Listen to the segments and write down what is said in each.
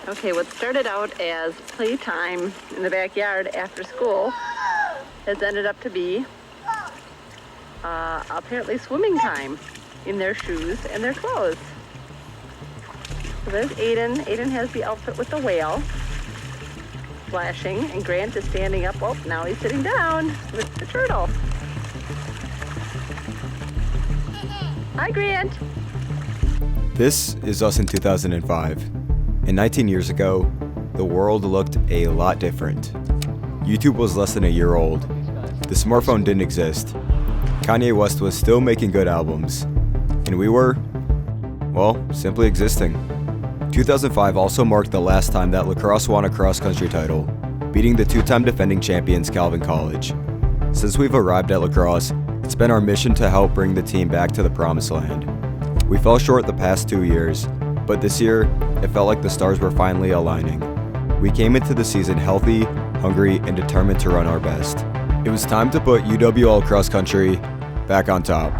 Okay, what started out as playtime in the backyard after school has ended up to be apparently swimming time in their shoes and their clothes. So there's Aiden. Aiden has the outfit with the whale flashing, and Grant is standing up. Oh, now he's sitting down with the turtle. Hi, Grant. This is us in 2005. And 19 years ago, the world looked a lot different. YouTube was less than a year old. The smartphone didn't exist. Kanye West was still making good albums. And we were, well, simply existing. 2005 also marked the last time that lacrosse won a cross-country title, beating the two-time defending champions Calvin College. Since we've arrived at lacrosse, it's been our mission to help bring the team back to the promised land. We fell short the past 2 years, but this year, it felt like the stars were finally aligning. We came into the season healthy, hungry, and determined to run our best. It was time to put UWL cross country back on top.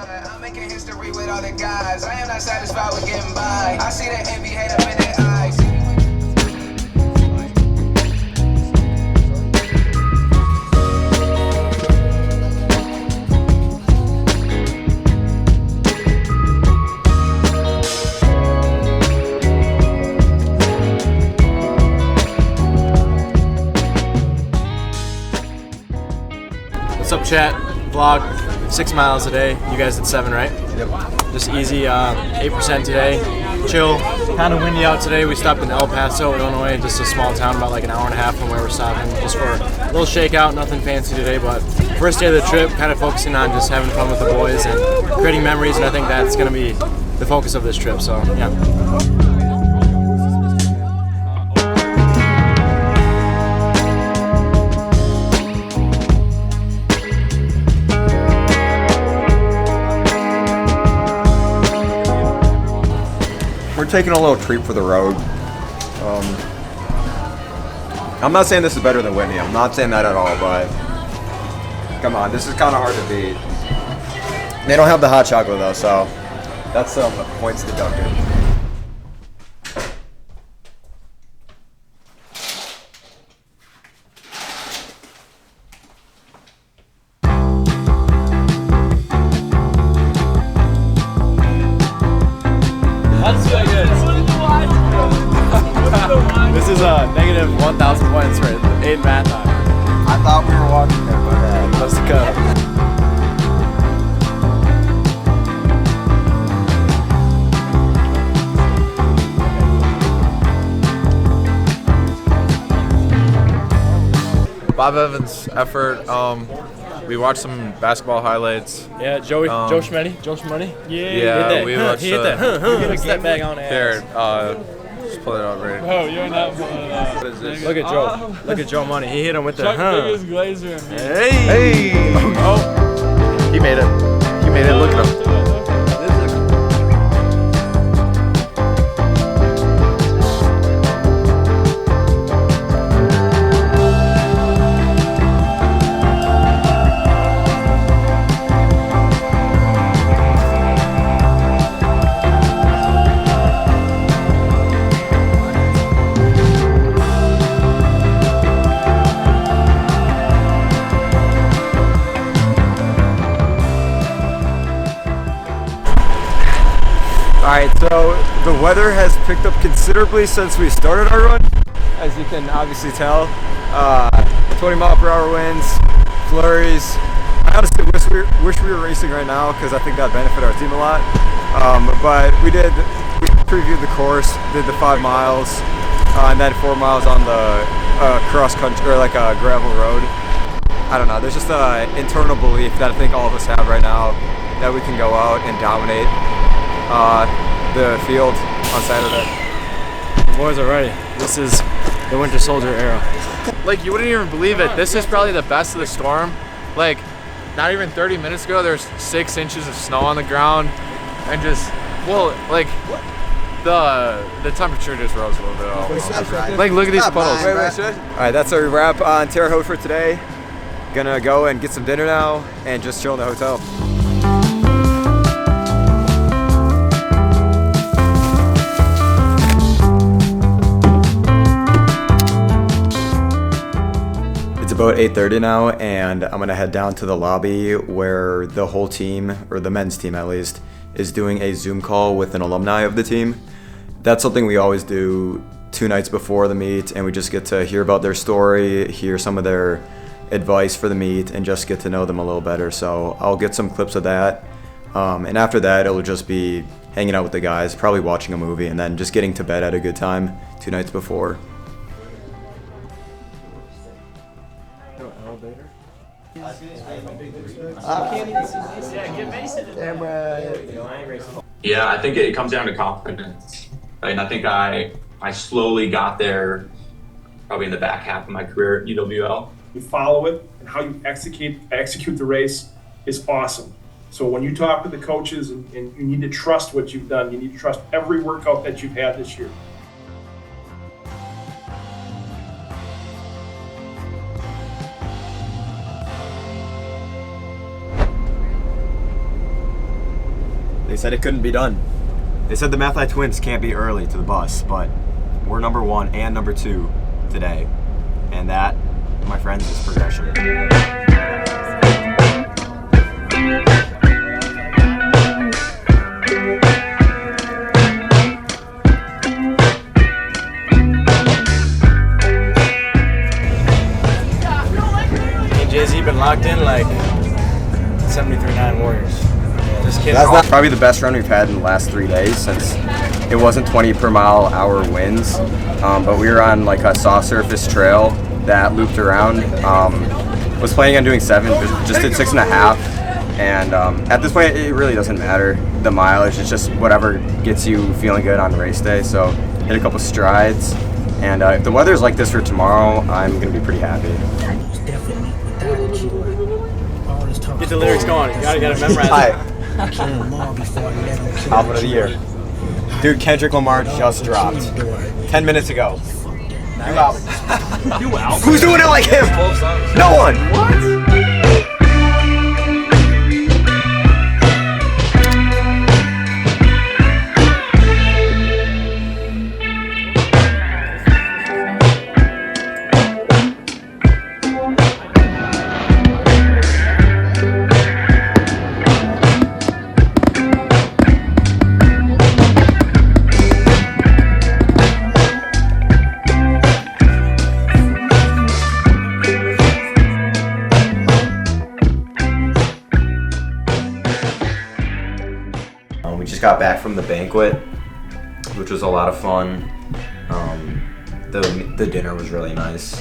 I'm making history with all the guys. I am not satisfied with getting by. I see the envy, hate up in their eyes. What's up, chat? Vlog. 6 miles a day. You guys did 7, right? Yep. Just easy, 8% today. Chill. Kind of windy out today. We stopped in El Paso, Illinois, just a small town, about like an hour and a half from where we're stopping, just for a little shakeout. Nothing fancy today, but first day of the trip, kind of focusing on just having fun with the boys and creating memories, and I think that's going to be the focus of this trip. So, yeah. We're taking a little treat for the road. I'm not saying this is better than Whitney. I'm not saying that at all, but come on, this is kind of hard to beat. They don't have the hot chocolate though, so that's some points deducted. This is negative 1,000 points for in Matthai. I thought we were walking there, but Let's go. Bob Evans' effort. We watched some basketball highlights. Yeah, Joe Schmetty. Yeah, we watched. He hit that. Step back on ass. There, just pull it up right. Oh, you're not pulling it up. What is this? Look at Joe. Look at Joe Money. He hit him with the. Chuck biggest glazer in me. Hey. Oh, he made it. He made it. Look at him. Alright, so the weather has picked up considerably since we started our run, as you can obviously tell. 20-mile-per-hour winds, flurries. I honestly wish we were racing right now, because I think that benefit our team a lot. But we previewed the course, did the 5 miles, and then 4 miles on the cross country, or like a gravel road. I don't know, there's just an internal belief that I think all of us have right now that we can go out and dominate the field on Saturday. boys are ready. This is the Winter Soldier era. Like, you wouldn't even believe it. This is probably the best of the storm. Like, not even 30 minutes ago, there's 6 inches of snow on the ground, and just, well, like, the temperature just rose a little bit. Like, look at these puddles. All right, that's our wrap on Terre Haute for today. Gonna go and get some dinner now and just chill in the hotel. It's about 8:30 now, and I'm gonna head down to the lobby where the whole team, or the men's team at least, is doing a Zoom call with an alumni of the team. That's something we always do 2 nights before the meet, and we just get to hear about their story, hear some of their advice for the meet, and just get to know them a little better. So I'll get some clips of that, and after that it'll just be hanging out with the guys, probably watching a movie, and then just getting to bed at a good time 2 nights before. Yeah, I think it comes down to confidence. And I think I slowly got there probably in the back half of my career at UWL. You follow it, and how you execute the race is awesome. So when you talk to the coaches, and you need to trust what you've done, you need to trust every workout that you've had this year. They said it couldn't be done. They said the Matthai twins can't be early to the bus, but we're number 1 and number 2 today. And that, my friends, is progression. Me and Jay-Z been locked in like 73-9 Warriors. Just kidding. That's not probably the best run we've had in the last 3 days, since it wasn't 20 per mile hour winds, but we were on like a soft surface trail that looped around. Was planning on doing 7, but just did 6.5. And at this point, it really doesn't matter the mileage. It's just whatever gets you feeling good on race day. So hit a couple strides, and if the weather is like this for tomorrow, I'm gonna be pretty happy. Get the lyrics going. You gotta memorize. Hi. Album of the year. Dude, Kendrick Lamar just dropped 10 minutes ago. New album. New album? Who's doing it like him? No one! What? We just got back from the banquet, which was a lot of fun. The dinner was really nice.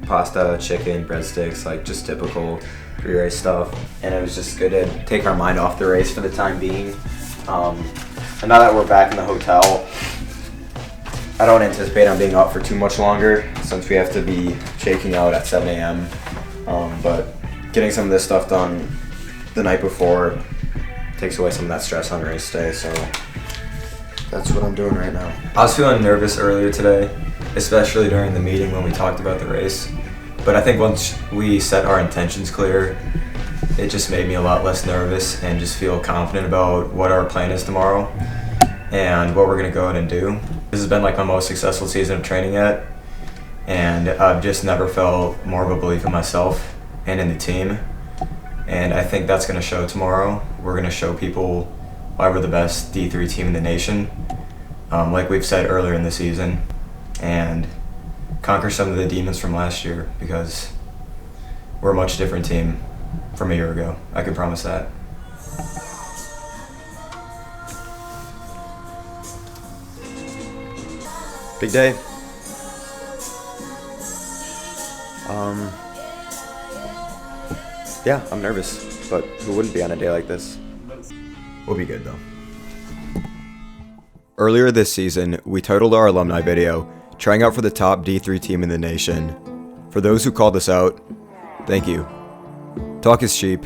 Pasta, chicken, breadsticks, like just typical pre-race stuff. And it was just good to take our mind off the race for the time being. And now that we're back in the hotel, I don't anticipate on being up for too much longer, since we have to be shaking out at 7 a.m. But getting some of this stuff done the night before takes away some of that stress on race day, so that's what I'm doing right now. I was feeling nervous earlier today, especially during the meeting when we talked about the race. But I think once we set our intentions clear, it just made me a lot less nervous and just feel confident about what our plan is tomorrow and what we're gonna go out and do. This has been like my most successful season of training yet, and I've just never felt more of a belief in myself and in the team. And I think that's going to show tomorrow. We're going to show people why we're the best D3 team in the nation, like we've said earlier in the season, and conquer some of the demons from last year, because we're a much different team from a year ago. I can promise that. Big day. Yeah, I'm nervous, but who wouldn't be on a day like this? We'll be good though. Earlier this season, we titled our alumni video, Trying Out for the Top D3 Team in the Nation. For those who called us out, thank you. Talk is cheap.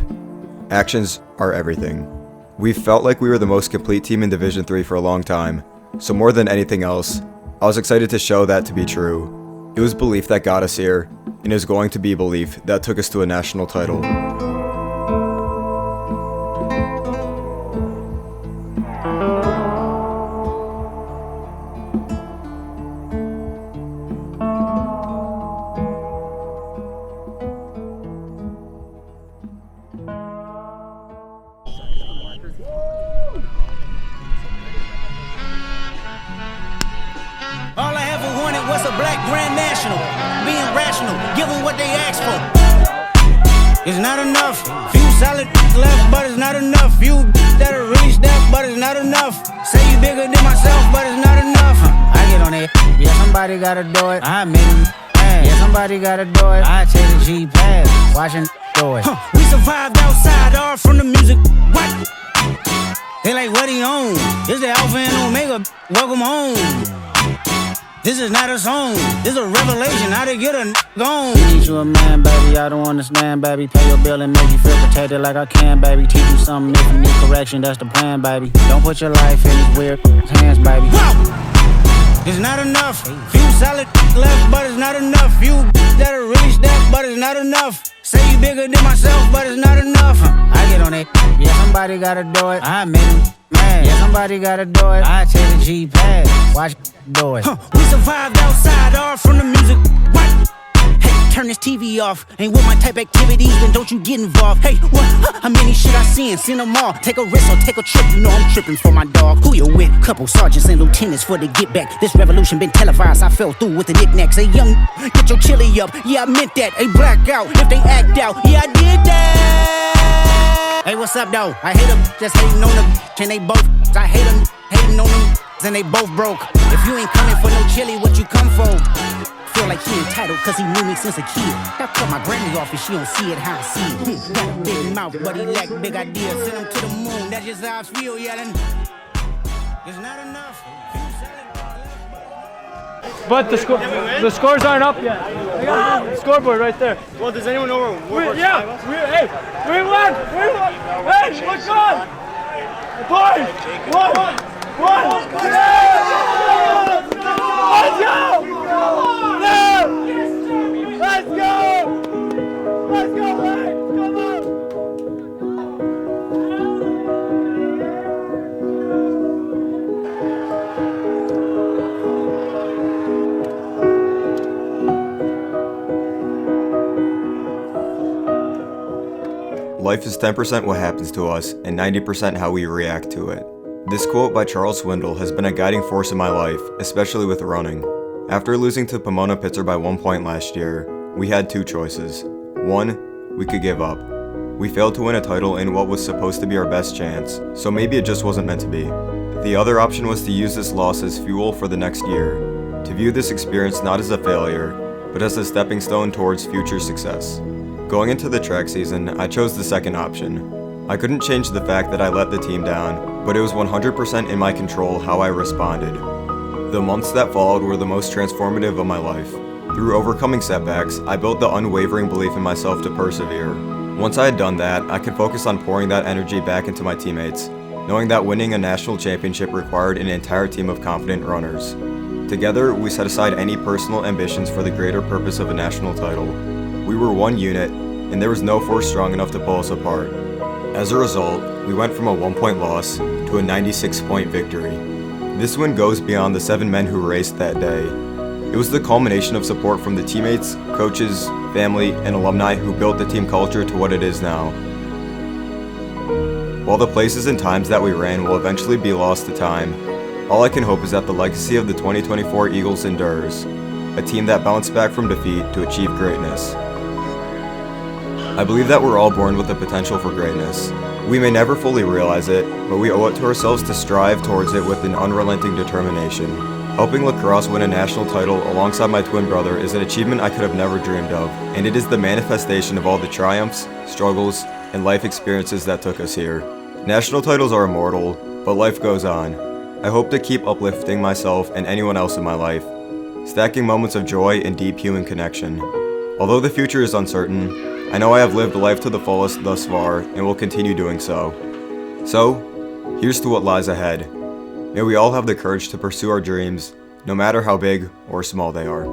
Actions are everything. We felt like we were the most complete team in Division III for a long time, so more than anything else, I was excited to show that to be true. It was belief that got us here, and it was going to be belief that took us to a national title. All I ever wanted was a black grand national. Being rational, give them what they asked for. It's not enough. Few solid left, but it's not enough. Few that'll reach that, but it's not enough. Say you bigger than myself, but it's not enough. I get on it. Yeah, somebody gotta do it. I made him. Yeah, somebody gotta do it. I take the G pass, watching do it. We survived outside, all from the music. What? They like, what he on? This the Alpha and Omega. Welcome home. This is not a song, this is a revelation, how to get a gone. Teach you a man, baby, I don't understand, baby. Pay your bill and make you feel protected like I can, baby. Teach you something if you need correction, that's the plan, baby. Don't put your life in these weird hands, baby. Whoa! It's not enough, few solid left, but it's not enough. Few that'll reach that, but it's not enough. Say you bigger than myself, but it's not enough. I get on it, yeah, somebody gotta do it. I made him mad, yeah, somebody gotta do it. I take the G pass, watch do it. We survived outside, all from the music. What? Hey, turn this TV off. Ain't with my type activities, then don't you get involved. Hey, what? How many shit I seen them all. Take a risk or take a trip, you know I'm tripping for my dog. Who you with? Couple sergeants and lieutenants for the get back. This revolution been televised, I fell through with the knickknacks. Hey, young, get your chili up. Yeah, I meant that. Hey, black out if they act out. Yeah, I did that. Hey, what's up, though? I hate them, just hating on them. And they both, I hate them, hating on them. And they both broke. If you ain't coming for no chili, what you come for? Feel like he entitled cause he knew me since a kid. I cut my granny off and she don't see it how I see it. Got a big mouth but he lack big ideas. Send him to the moon, that's just how I feel yelling. It's not enough. But the scores aren't up yet. I got the scoreboard right there. Well, does anyone know where We won! Hey, what's on? Boys! One! Yeah! Let's go! Yeah! Let's go! Let's go, Ray! Come on! Life is 10% what happens to us and 90% how we react to it. This quote by Charles Swindoll has been a guiding force in my life, especially with running. After losing to Pomona Pitzer by 1 point last year, we had two choices. One, we could give up. We failed to win a title in what was supposed to be our best chance, so maybe it just wasn't meant to be. The other option was to use this loss as fuel for the next year, to view this experience not as a failure, but as a stepping stone towards future success. Going into the track season, I chose the second option. I couldn't change the fact that I let the team down, but it was 100% in my control how I responded. The months that followed were the most transformative of my life. Through overcoming setbacks, I built the unwavering belief in myself to persevere. Once I had done that, I could focus on pouring that energy back into my teammates, knowing that winning a national championship required an entire team of confident runners. Together, we set aside any personal ambitions for the greater purpose of a national title. We were one unit, and there was no force strong enough to pull us apart. As a result, we went from a 1-point loss to a 96-point victory. This win goes beyond the 7 men who raced that day. It was the culmination of support from the teammates, coaches, family, and alumni who built the team culture to what it is now. While the places and times that we ran will eventually be lost to time, all I can hope is that the legacy of the 2024 Eagles endures, a team that bounced back from defeat to achieve greatness. I believe that we're all born with the potential for greatness. We may never fully realize it, but we owe it to ourselves to strive towards it with an unrelenting determination. Helping lacrosse win a national title alongside my twin brother is an achievement I could have never dreamed of, and it is the manifestation of all the triumphs, struggles, and life experiences that took us here. National titles are immortal, but life goes on. I hope to keep uplifting myself and anyone else in my life, stacking moments of joy and deep human connection. Although the future is uncertain, I know I have lived life to the fullest thus far and will continue doing so. So, here's to what lies ahead. May we all have the courage to pursue our dreams, no matter how big or small they are.